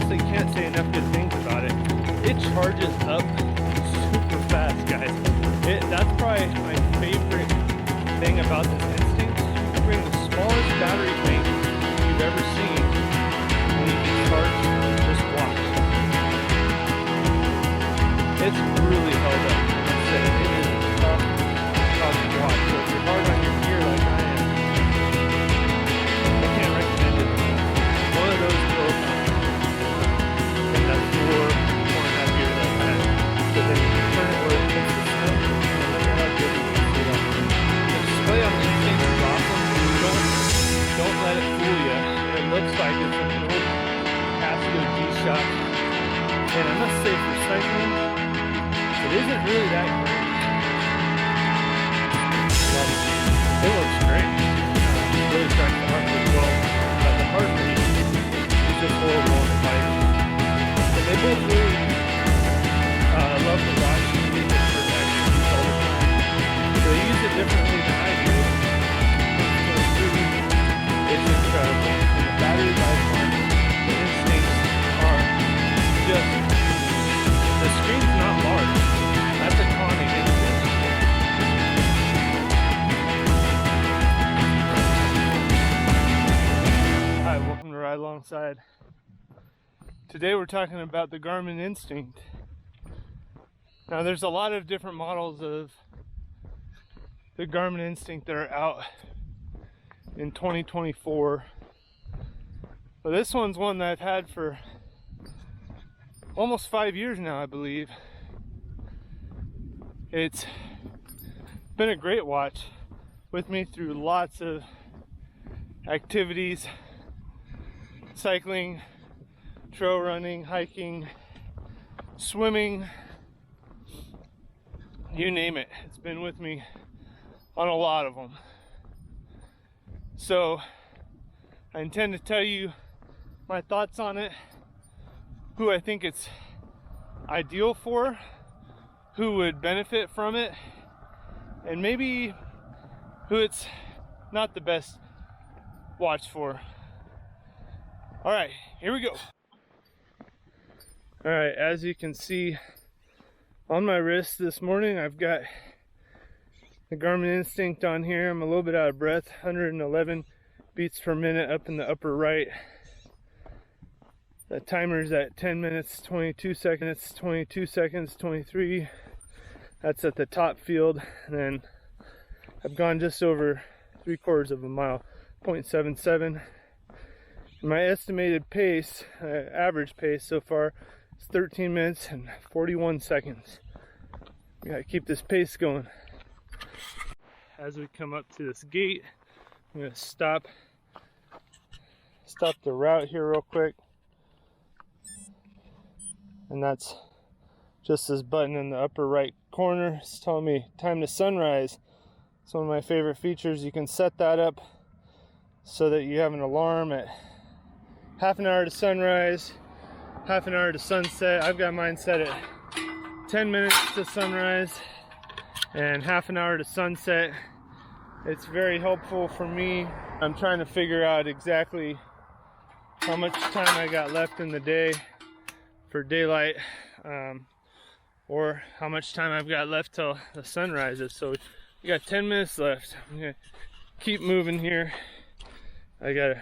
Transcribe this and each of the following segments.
honestly can't say enough good things about it. It charges up super fast, guys. That's probably my favorite thing about this Instinct. You bring the smallest battery bank you've ever seen, and you can charge this watch. It's really held up. It is a tough watch. So if you're hard on your gear like I am, I can't recommend it. One of those broke, and that's 4.5 years I've had. But then you turn it where it hits the snow, and look at how good you can see that. The display on the Instinct is awesome. Don't let it fool you. It looks like it's an old Casio G-Shock. And I must say, for cycling, it isn't really that great. It looks great. It really tracks the heart rate well. But the heart rate is just horrible on the bike. And they both really love the watch. They use it for activities all the time. They use it differently than I do. It's incredible. And the battery life on the Instincts are just, the screen's not large. That's a con against it. Hi, welcome to Ride Alongside. Today we're talking about the Garmin Instinct. Now there's a lot of different models of the Garmin Instinct that are out in 2024. But this one's one that I've had for almost 5 years now, I believe. It's been a great watch with me through lots of activities, cycling, trail running, hiking, swimming, you name it. It's been with me on a lot of them. So I intend to tell you my thoughts on it, who I think it's ideal for, who would benefit from it, and maybe who it's not the best watch for. All right, here we go. All right, as you can see on my wrist this morning, I've got the Garmin Instinct on here. I'm a little bit out of breath, 111 beats per minute up in the upper right. The timer's at 10 minutes, 22 seconds, 22 seconds, 23. That's at the top field. And then I've gone just over 3/4 of a mile, 0.77. My estimated pace, average pace so far, is 13 minutes and 41 seconds. We gotta keep this pace going. As we come up to this gate, I'm gonna stop the route here real quick. And that's just this button in the upper right corner. It's telling me time to sunrise. It's one of my favorite features. You can set that up so that you have an alarm at half an hour to sunrise, half an hour to sunset. I've got mine set at 10 minutes to sunrise and half an hour to sunset. It's very helpful for me. I'm trying to figure out exactly how much time I got left in the day for daylight, or how much time I've got left till the sun rises. So we got 10 minutes left. I'm gonna keep moving here. I gotta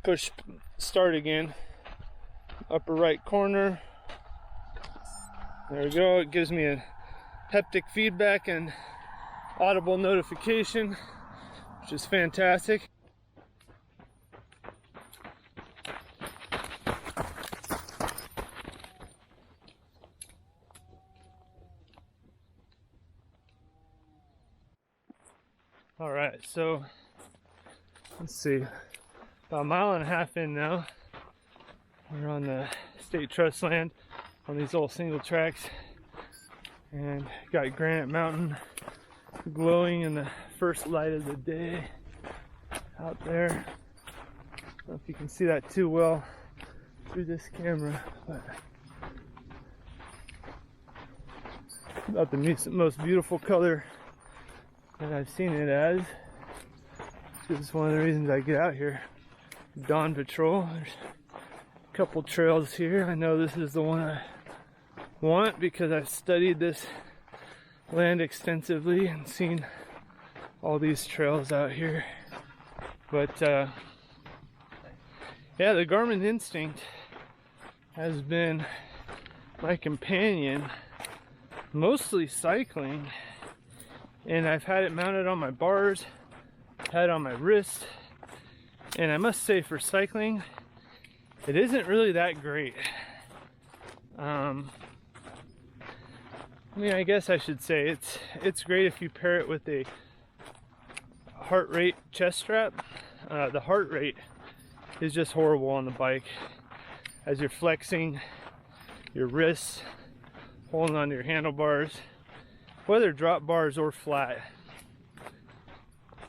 push start again. Upper right corner. There we go. It gives me a haptic feedback and audible notification, which is fantastic. All right, so let's see, about a mile and a half in now. We're on the state trust land on these old single tracks, and got Granite Mountain glowing in the first light of the day out there. I don't know if you can see that too well through this camera, but about the most beautiful color that I've seen it as. This is one of the reasons I get out here. Dawn patrol. There's Couple trails here. I know this is the one I want because I've studied this land extensively and seen all these trails out here. But yeah, the Garmin Instinct has been my companion, mostly cycling, and I've had it mounted on my bars, had it on my wrist, and I must say for cycling, it isn't really that great. I mean, I guess I should say it's great if you pair it with a heart rate chest strap. The heart rate is just horrible on the bike as you're flexing your wrists, holding onto your handlebars, whether drop bars or flat.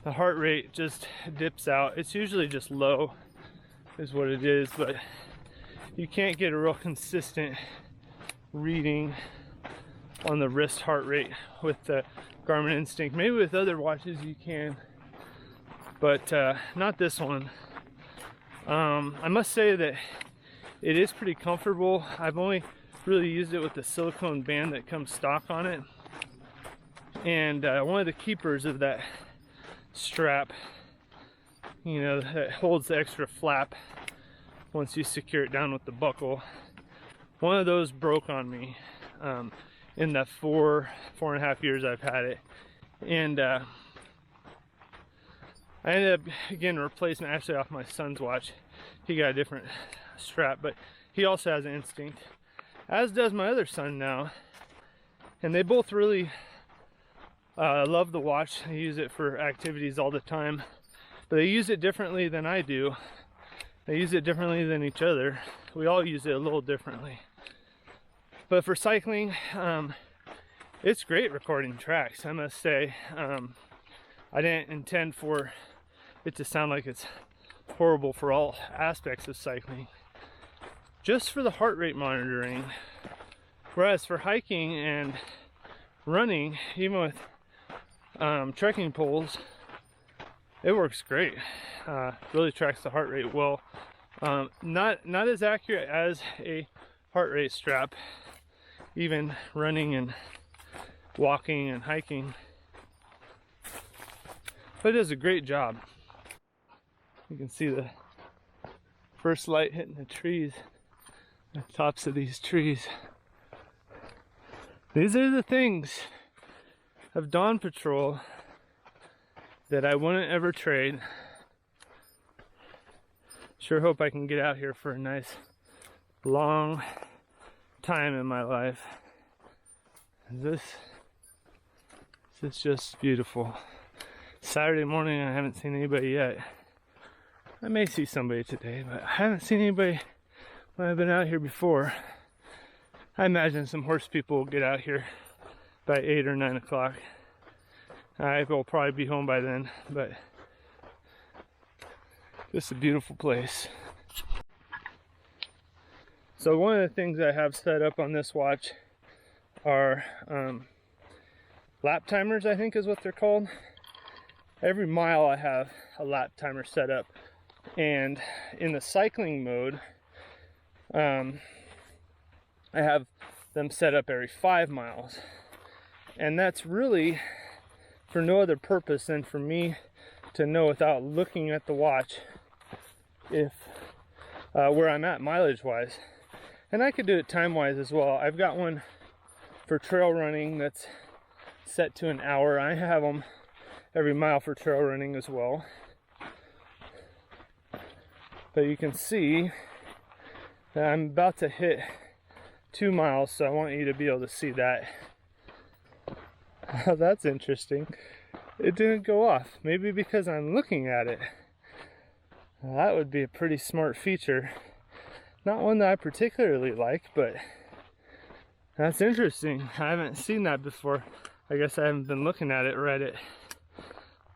The heart rate just dips out. It's usually just low is what it is, but you can't get a real consistent reading on the wrist heart rate with the Garmin Instinct. Maybe with other watches you can, but not this one. I must say that it is pretty comfortable. I've only really used it with the silicone band that comes stock on it, and one of the keepers of that strap, you know, that holds the extra flap once you secure it down with the buckle, one of those broke on me in the four and a half years I've had it, and I ended up getting a replacement actually off my son's watch. He got a different strap, but he also has an Instinct, as does my other son now, and they both really love the watch. They use it for activities all the time, but they use it differently than I do. They use it differently than each other. We all use it a little differently. But for cycling, it's great recording tracks, I must say. I didn't intend for it to sound like it's horrible for all aspects of cycling, just for the heart rate monitoring. Whereas for hiking and running, even with trekking poles, it works great. Really tracks the heart rate well. Not as accurate as a heart rate strap, even running and walking and hiking, but it does a great job. You can see the first light hitting the trees, the tops of these trees. These are the things of Dawn Patrol that I wouldn't ever trade. Sure hope I can get out here for a nice long time in my life. This is just beautiful. Saturday morning, I haven't seen anybody yet. I may see somebody today, but I haven't seen anybody when I've been out here before. I imagine some horse people will get out here by 8 or 9 o'clock. I will probably be home by then, but just a beautiful place. So one of the things I have set up on this watch are lap timers, I think is what they're called. Every mile I have a lap timer set up, and in the cycling mode, I have them set up every 5 miles, and that's really for no other purpose than for me to know without looking at the watch if where I'm at mileage wise. And I could do it time wise as well. I've got one for trail running that's set to an hour. I have them every mile for trail running as well. But you can see that I'm about to hit 2 miles, so I want you to be able to see that. That's interesting. It didn't go off. Maybe because I'm looking at it. That would be a pretty smart feature. Not one that I particularly like, but that's interesting. I haven't seen that before. I guess I haven't been looking at it right at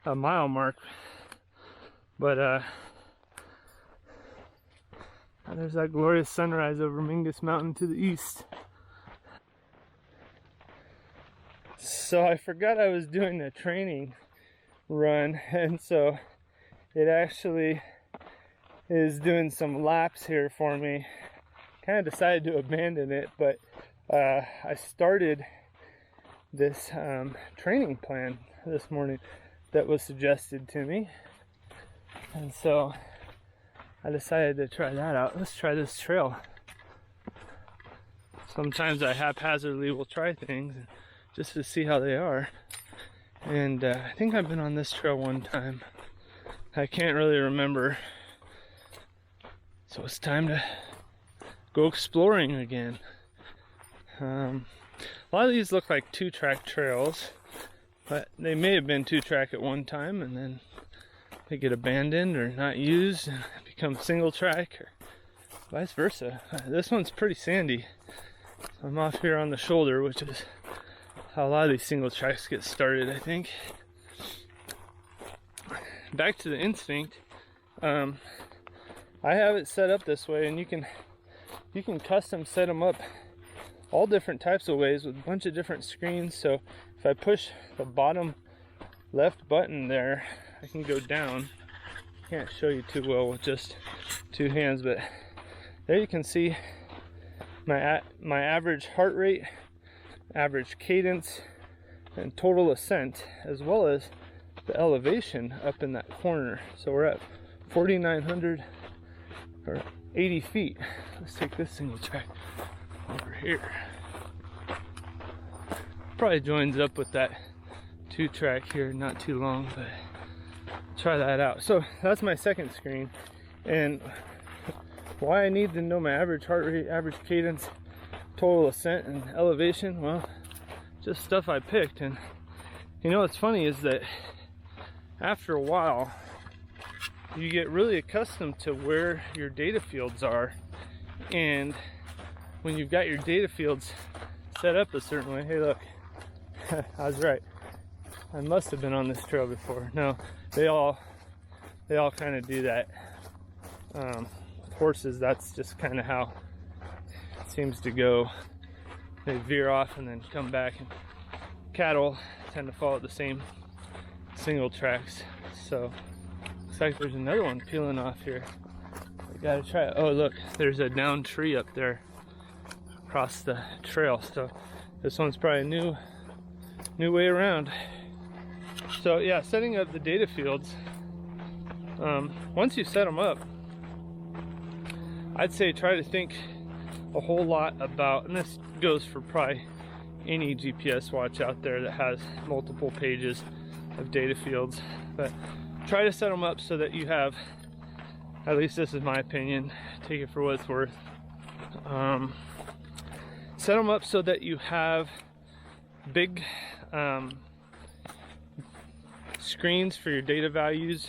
a mile mark. But there's that glorious sunrise over Mingus Mountain to the east. So I forgot I was doing a training run, and so it actually is doing some laps here for me. Kind of decided to abandon it, but I started this training plan this morning that was suggested to me, and so I decided to try that out. Let's try this trail. Sometimes I haphazardly will try things just to see how they are, and I think I've been on this trail one time. I can't really remember, so it's time to go exploring again. A lot of these look like 2-track trails, but they may have been 2-track at one time and then they get abandoned or not used and become single track, or vice versa. This one's pretty sandy. I'm off here on the shoulder, which is how a lot of these single tracks get started, I think. Back to the Instinct. I have it set up this way, and you can custom set them up all different types of ways with a bunch of different screens. So if I push the bottom left button there, I can go down. Can't show you too well with just 2 hands, but there you can see my average heart rate, average cadence, and total ascent, as well as the elevation up in that corner. So we're at 4,900 or 80 feet. Let's take this single track over here. Probably joins up with that 2-track here, not too long, but try that out. So that's my second screen, and why I need to know my average heart rate, average cadence, total ascent, and elevation, well, just stuff I picked. And you know what's funny is that after a while you get really accustomed to where your data fields are, and when you've got your data fields set up a certain way, hey look, I was right, I must have been on this trail before. No, they all kind of do that. With horses, that's just kind of how it seems to go. They veer off and then come back, and cattle tend to follow the same single tracks. So looks like there's another one peeling off here. I gotta try it. Oh look, there's a downed tree up there across the trail. So this one's probably a new way around. So yeah, setting up the data fields. Once you set them up, I'd say try to think a whole lot about, and this goes for probably any GPS watch out there that has multiple pages of data fields, but try to set them up so that you have, at least this is my opinion, take it for what it's worth, set them up so that you have big screens for your data values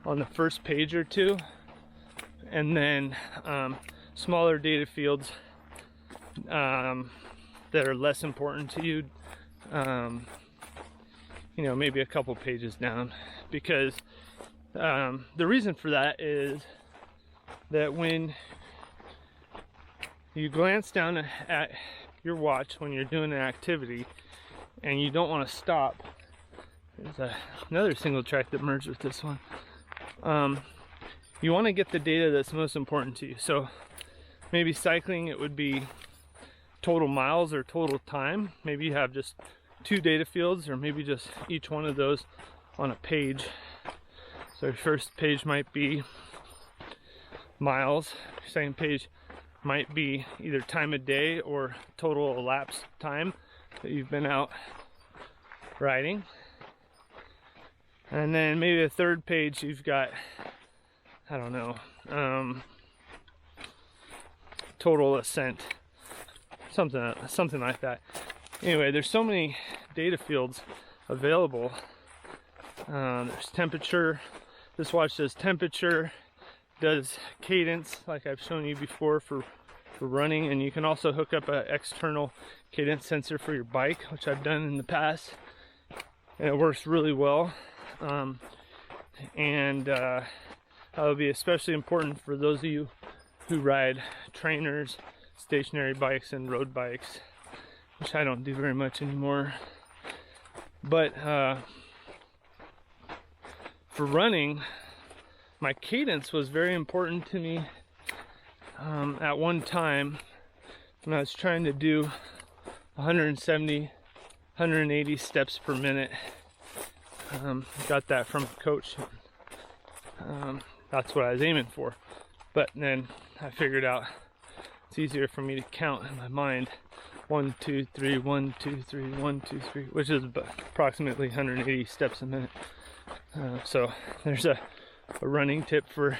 on the first page or two, and then smaller data fields that are less important to you, you know, maybe a couple pages down. Because the reason for that is that when you glance down at your watch when you're doing an activity and you don't want to stop, there's another single track that merged with this one. You want to get the data that's most important to you. So maybe cycling, it would be total miles or total time. Maybe you have just 2 data fields, or maybe just each one of those on a page. So your first page might be miles, your second page might be either time of day or total elapsed time that you've been out riding. And then maybe a third page you've got, I don't know, total ascent, something like that. Anyway, there's so many data fields available. There's temperature. This watch does temperature, does cadence, like I've shown you before for running, and you can also hook up an external cadence sensor for your bike, which I've done in the past, and it works really well. That'll be especially important for those of you who ride trainers, stationary bikes, and road bikes, which I don't do very much anymore. But for running, my cadence was very important to me at one time when I was trying to do 170, 180 steps per minute. Got that from a coach. That's what I was aiming for. But then I figured out it's easier for me to count in my mind. 1, 2, 3, 1, 2, 3, 1, 2, 3, which is approximately 180 steps a minute. So there's a running tip for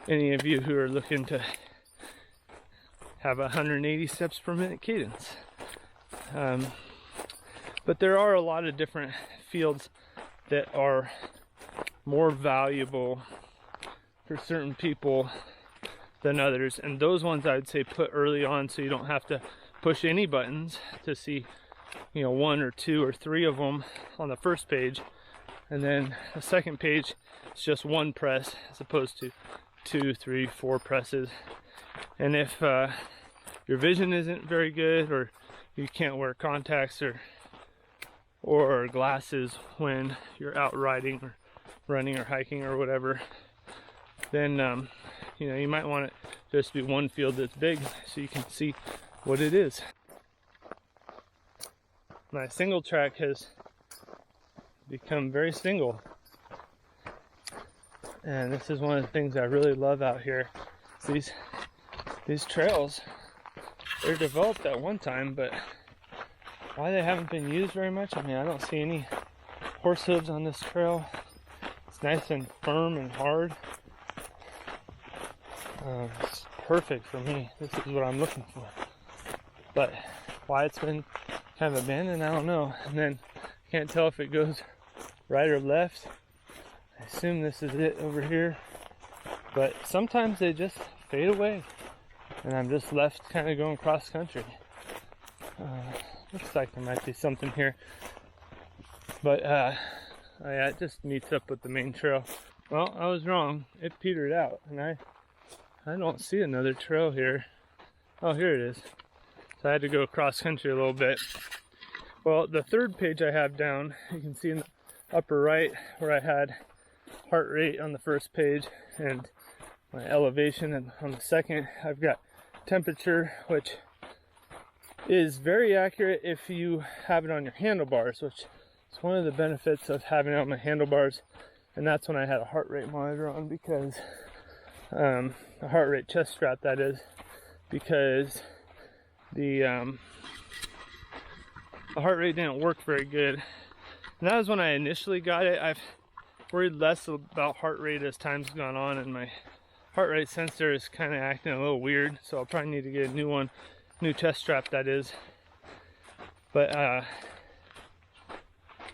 any of you who are looking to have 180 steps per minute cadence. But there are a lot of different fields that are more valuable for certain people than others, and those ones I would say put early on so you don't have to push any buttons to see, you know, 1 or 2 or 3 of them on the first page, and then the second page is just 1 press as opposed to 2, 3, 4 presses. And if your vision isn't very good, or you can't wear contacts or glasses when you're out riding or running or hiking or whatever, then you know, you might want it just to be one field that's big so you can see what it is. My single track has become very single, and this is one of the things I really love out here. These trails, they're developed at one time, but why they haven't been used very much, I mean, I don't see any horse hooves on this trail. It's nice and firm and hard. It's perfect for me. This is what I'm looking for. But why it's been kind of abandoned, I don't know. And then I can't tell if it goes right or left. I assume this is it over here. But sometimes they just fade away, and I'm just left kind of going cross country. Looks like there might be something here. But yeah, it just meets up with the main trail. Well, I was wrong. It petered out, and I don't see another trail here. Oh, here it is. So I had to go cross country a little bit. Well, the third page I have down, you can see in the upper right where I had heart rate on the first page and my elevation, and on the second I've got temperature, which is very accurate if you have it on your handlebars, which is one of the benefits of having it on my handlebars. And that's when I had a heart rate monitor on, because a heart rate chest strap, that is, because the heart rate didn't work very good. And that was when I initially got it. I've worried less about heart rate as time's gone on, and my heart rate sensor is kind of acting a little weird, so I'll probably need to get a new one, new chest strap, that is. But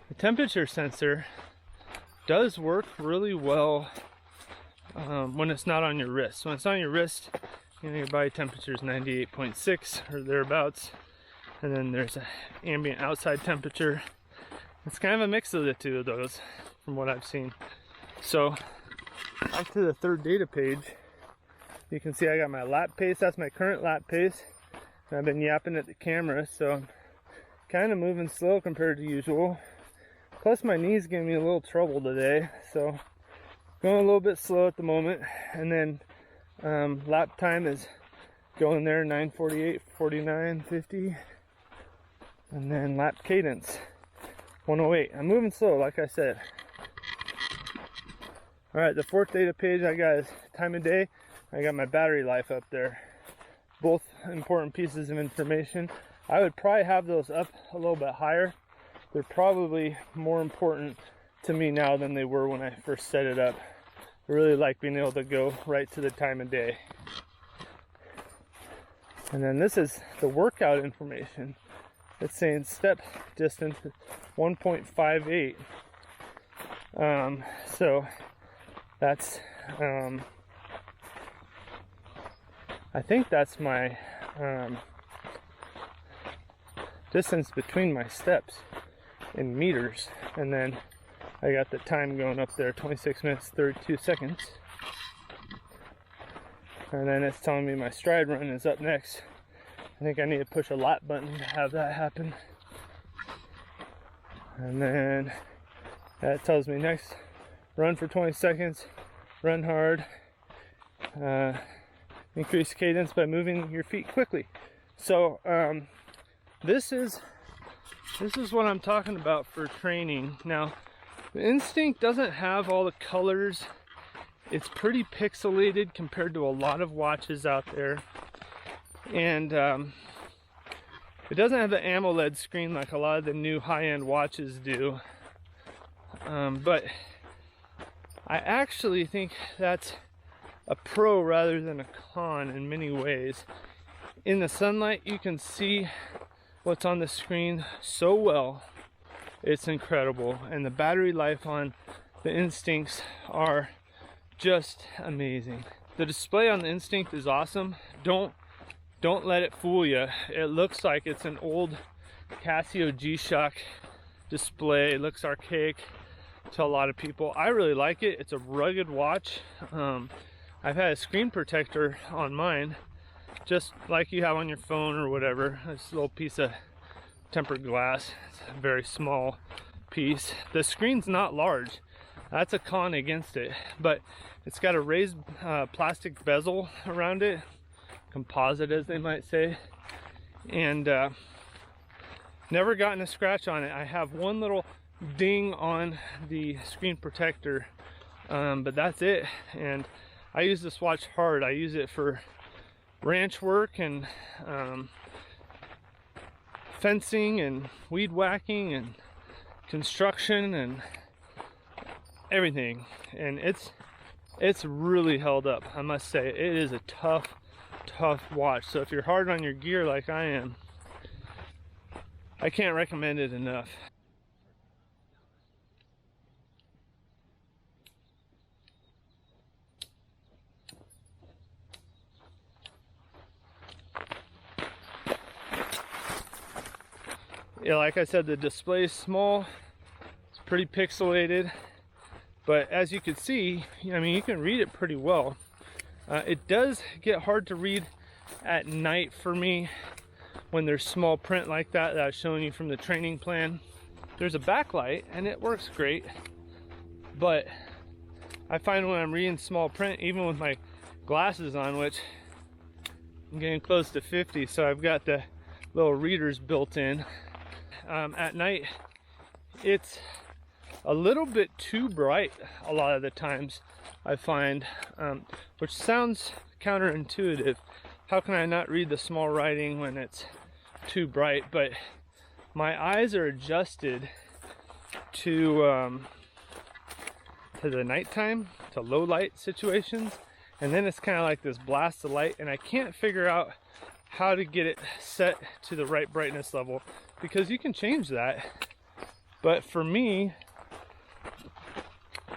the temperature sensor does work really well when it's not on your wrist. When it's on your wrist, you know, your body temperature is 98.6 or thereabouts, and then there's an ambient outside temperature. It's kind of a mix of the two of those from what I've seen. So back to the third data page, you can see I got my lap pace. That's my current lap pace, and I've been yapping at the camera, so I'm kind of moving slow compared to usual. Plus my knee's giving me a little trouble today, so going a little bit slow at the moment. And then lap time is going there, 9:48, 49, 50. And then lap cadence, 108. I'm moving slow, like I said. Alright, the fourth data page I got is time of day. I got my battery life up there. Both important pieces of information. I would probably have those up a little bit higher. They're probably more important to me now than they were when I first set it up. I really like being able to go right to the time of day. And then this is the workout information. It's saying step distance 1.58. So that's I think that's my distance between my steps in meters. And then I got the time going up there, 26 minutes 32 seconds. And then it's telling me my stride run is up next. I think I need to push a lap button to have that happen. And then that tells me next run for 20 seconds, run hard, increase cadence by moving your feet quickly. So this is what I'm talking about for training. Now, the Instinct doesn't have all the colors. It's pretty pixelated compared to a lot of watches out there. And it doesn't have the AMOLED screen like a lot of the new high-end watches do. But I actually think that's a pro rather than a con in many ways. In the sunlight, you can see what's on the screen so well. It's incredible. And the battery life on the Instincts are just amazing. The display on the Instinct is awesome. Don't let it fool you. It looks like it's an old Casio G-Shock display. It looks archaic to a lot of people. I really like it. It's a rugged watch. I've had a screen protector on mine, just like you have on your phone or whatever. This little piece of tempered glass. It's a very small piece. The screen's not large. That's a con against it, but it's got a raised plastic bezel around it, composite as they might say, and never gotten a scratch on it. I have one little ding on the screen protector, but that's it. And I use this watch hard. I use it for ranch work and fencing and weed whacking and construction and everything, and it's really held up. I must say, it is a tough watch. So if you're hard on your gear like I am, I can't recommend it enough. Yeah, like I said, the display is small. It's pretty pixelated, but as you can see, I mean, you can read it pretty well. It does get hard to read at night for me when there's small print like that I was showing you from the training plan. There's a backlight and it works great, but I find when I'm reading small print, even with my glasses on, which I'm getting close to 50, so I've got the little readers built in, at night it's a little bit too bright a lot of the times, I find, which sounds counterintuitive. How can I not read the small writing when it's too bright? But my eyes are adjusted to the nighttime, to low light situations, and then it's kind of like this blast of light, and I can't figure out how to get it set to the right brightness level, because you can change that. But for me,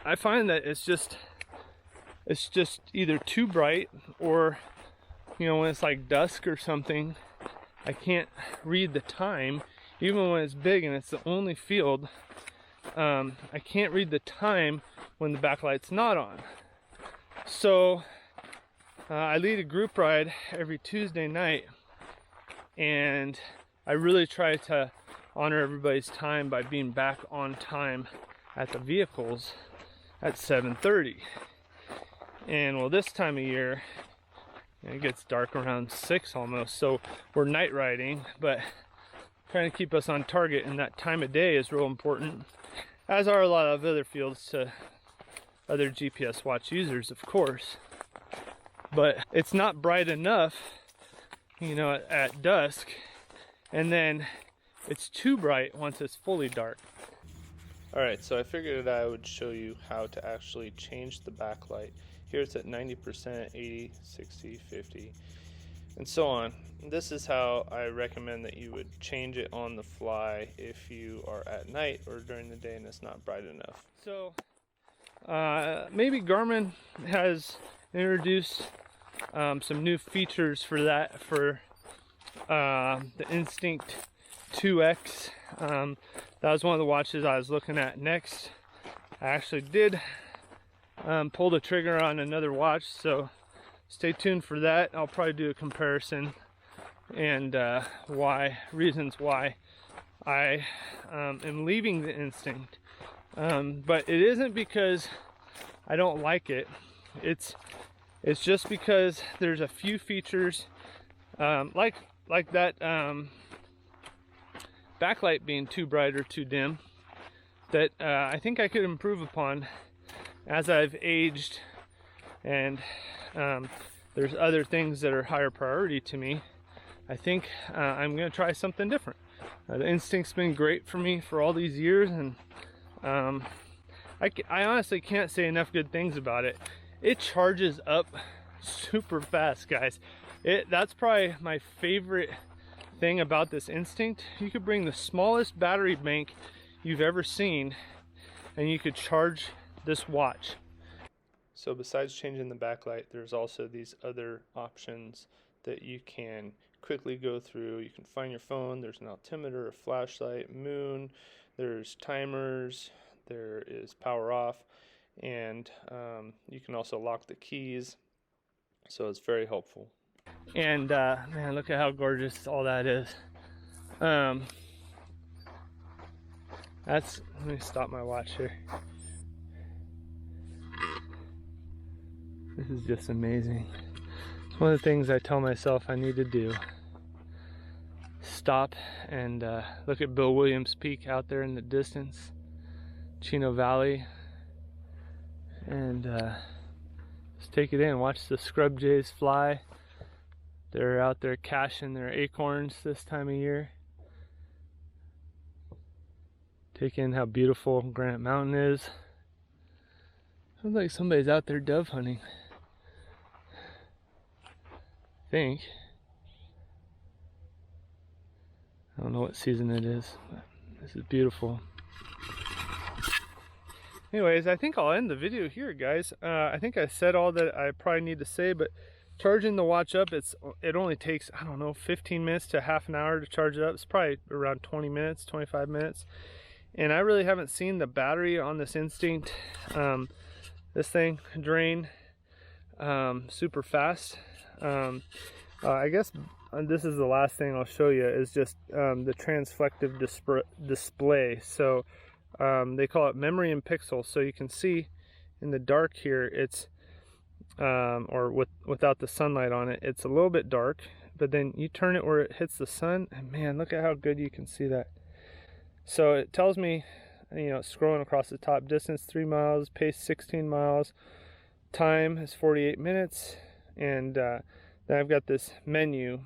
I find that it's just either too bright, or when it's like dusk or something, I can't read the time. Even when it's big and it's the only field, I can't read the time when the backlight's not on. So I lead a group ride every Tuesday night, and I really try to honor everybody's time by being back on time at the vehicles at 7:30. And well, this time of year, it gets dark around 6 almost, so we're night riding, but trying to keep us on target in that time of day is real important, as are a lot of other fields to other GPS watch users, of course. But it's not bright enough, at dusk, and then it's too bright once it's fully dark. Alright, so I figured I would show you how to actually change the backlight. Here it's at 90%, 80, 60, 50, and so on. This is how I recommend that you would change it on the fly if you are at night or during the day and it's not bright enough. So maybe Garmin has introduced some new features for that, for the Instinct 2X. That was one of the watches I was looking at next. I actually did pull the trigger on another watch, so stay tuned for that. I'll probably do a comparison and reasons why I am leaving the Instinct. But it isn't because I don't like it. It's just because there's a few features like that backlight being too bright or too dim that I think I could improve upon as I've aged, and there's other things that are higher priority to me. I think I'm gonna try something different. The Instinct's been great for me for all these years, and I honestly can't say enough good things about it. It charges up super fast, guys. That's probably my favorite thing about this Instinct. You could bring the smallest battery bank you've ever seen and you could charge this watch. So besides changing the backlight, there's also these other options that you can quickly go through. You can find your phone, there's an altimeter, a flashlight, moon, there's timers, there is power off, and you can also lock the keys, so it's very helpful. And man, look at how gorgeous all that is. Let me stop my watch here. This is just amazing. It's one of the things I tell myself I need to do. Stop and look at Bill Williams Peak out there in the distance, Chino Valley, and just take it in. Watch the scrub jays fly. They're out there caching their acorns this time of year. Take in how beautiful Granite Mountain is. Sounds like somebody's out there dove hunting. I think. I don't know what season it is, but this is beautiful. Anyways, I think I'll end the video here, guys. I think I said all that I probably need to say, but charging the watch up, it only takes, I don't know, 15 minutes to half an hour to charge it up. It's probably around 20 minutes, 25 minutes. And I really haven't seen the battery on this Instinct, this thing, drain super fast. I guess this is the last thing I'll show you, is just the transflective display. So they call it memory in pixels. So you can see in the dark here, it's without the sunlight on it, it's a little bit dark, but then you turn it where it hits the sun, and man, look at how good you can see that. So it tells me, you know, scrolling across the top, distance 3 miles, pace 16 miles, time is 48 minutes, and then I've got this menu.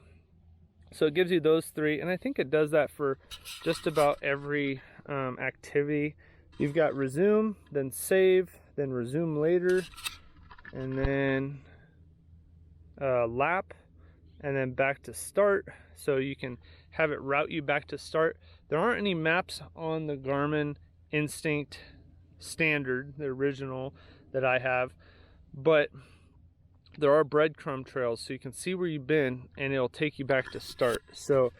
So it gives you those three, and I think it does that for just about every activity. You've got resume, then save, then resume later, and then lap, and then back to start. So you can have it route you back to start. There aren't any maps on the Garmin Instinct standard, the original that I have, but there are breadcrumb trails, so you can see where you've been and it'll take you back to start. So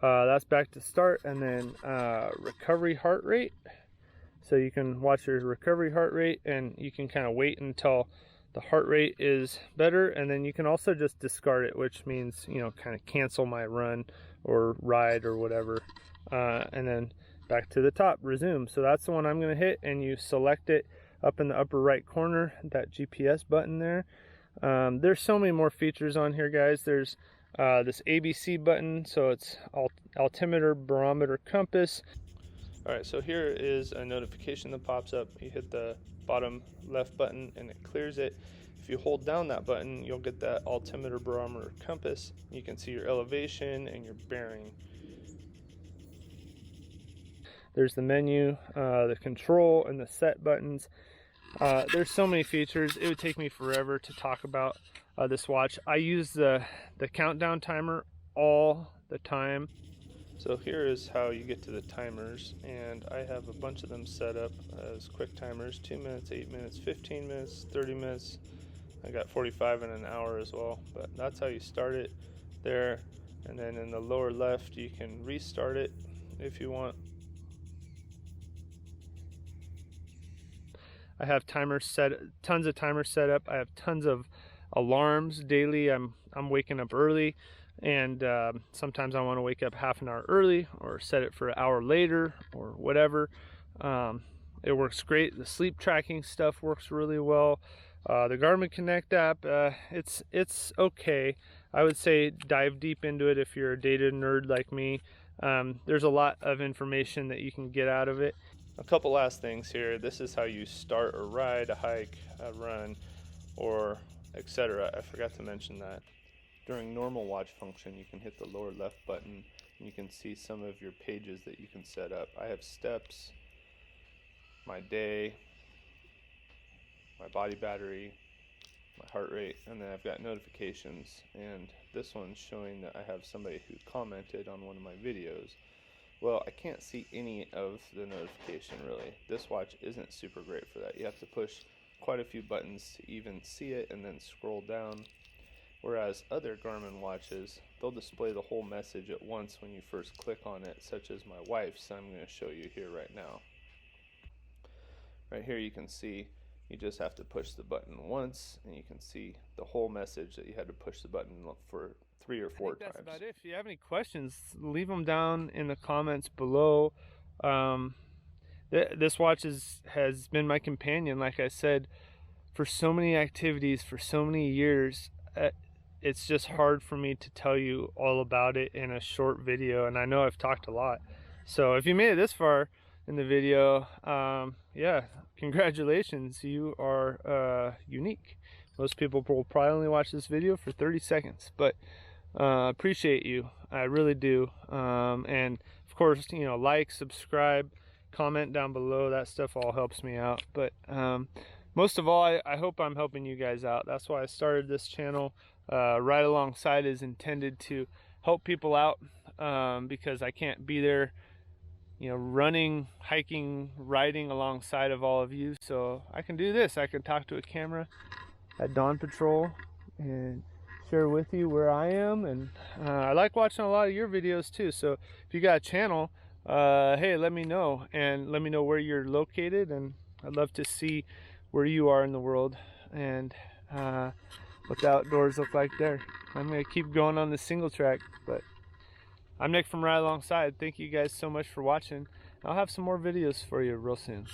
that's back to start, and then recovery heart rate. So you can watch your recovery heart rate, and you can kind of wait until the heart rate is better, and then you can also just discard it, which means, you know, kind of cancel my run or ride or whatever, and then back to the top, resume. So that's the one I'm going to hit, and you select it up in the upper right corner, that GPS button there. There's so many more features on here, guys. There's this ABC button, so it's altimeter, barometer, compass. All right, so here is a notification that pops up. You hit the bottom left button and it clears it. If you hold down that button, you'll get that altimeter, barometer, compass. You can see your elevation and your bearing. There's the menu, the control, and the set buttons. There's so many features. It would take me forever to talk about this watch. I use the countdown timer all the time. So here is how you get to the timers, and I have a bunch of them set up as quick timers: 2 minutes, 8 minutes, 15 minutes, 30 minutes. I got 45 in an hour as well, but that's how you start it there. And then in the lower left, you can restart it if you want. I have timers set, tons of timers set up. I have tons of alarms daily. I'm waking up early, and sometimes I want to wake up half an hour early or set it for an hour later or whatever. It works great. The sleep tracking stuff works really well. The Garmin Connect app, it's okay. I would say dive deep into it if you're a data nerd like me. There's a lot of information that you can get out of it. A couple last things here. This is how you start a ride, a hike, a run, or etc. I forgot to mention that. During normal watch function, you can hit the lower left button and you can see some of your pages that you can set up. I have steps, my day, my body battery, my heart rate, and then I've got notifications, and this one's showing that I have somebody who commented on one of my videos. Well, I can't see any of the notification really. This watch isn't super great for that. You have to push quite a few buttons to even see it and then scroll down. Whereas other Garmin watches, they'll display the whole message at once when you first click on it, such as my wife's. I'm going to show you here right now. Right here you can see you just have to push the button once, and you can see the whole message that you had to push the button for 3 or 4 times. That's about it. If you have any questions, leave them down in the comments below. This watch has been my companion, like I said, for so many activities, for so many years. It's just hard for me to tell you all about it in a short video, and I know I've talked a lot. So if you made it this far in the video, yeah, congratulations, you are unique. Most people will probably only watch this video for 30 seconds, but appreciate you, I really do. And of course, you know, like, subscribe, comment down below. That stuff all helps me out. But most of all, I hope I'm helping you guys out. That's why I started this channel. Right alongside is intended to help people out, because I can't be there, you know, running, hiking, riding alongside of all of you. So I can do this. I can talk to a camera at Dawn Patrol and share with you where I am. And I like watching a lot of your videos too. So if you got a channel, hey, let me know, and let me know where you're located, and I'd love to see where you are in the world and what the outdoors look like there. I'm gonna keep going on the single track, but I'm Nick from Ride Alongside. Thank you guys so much for watching. I'll have some more videos for you real soon.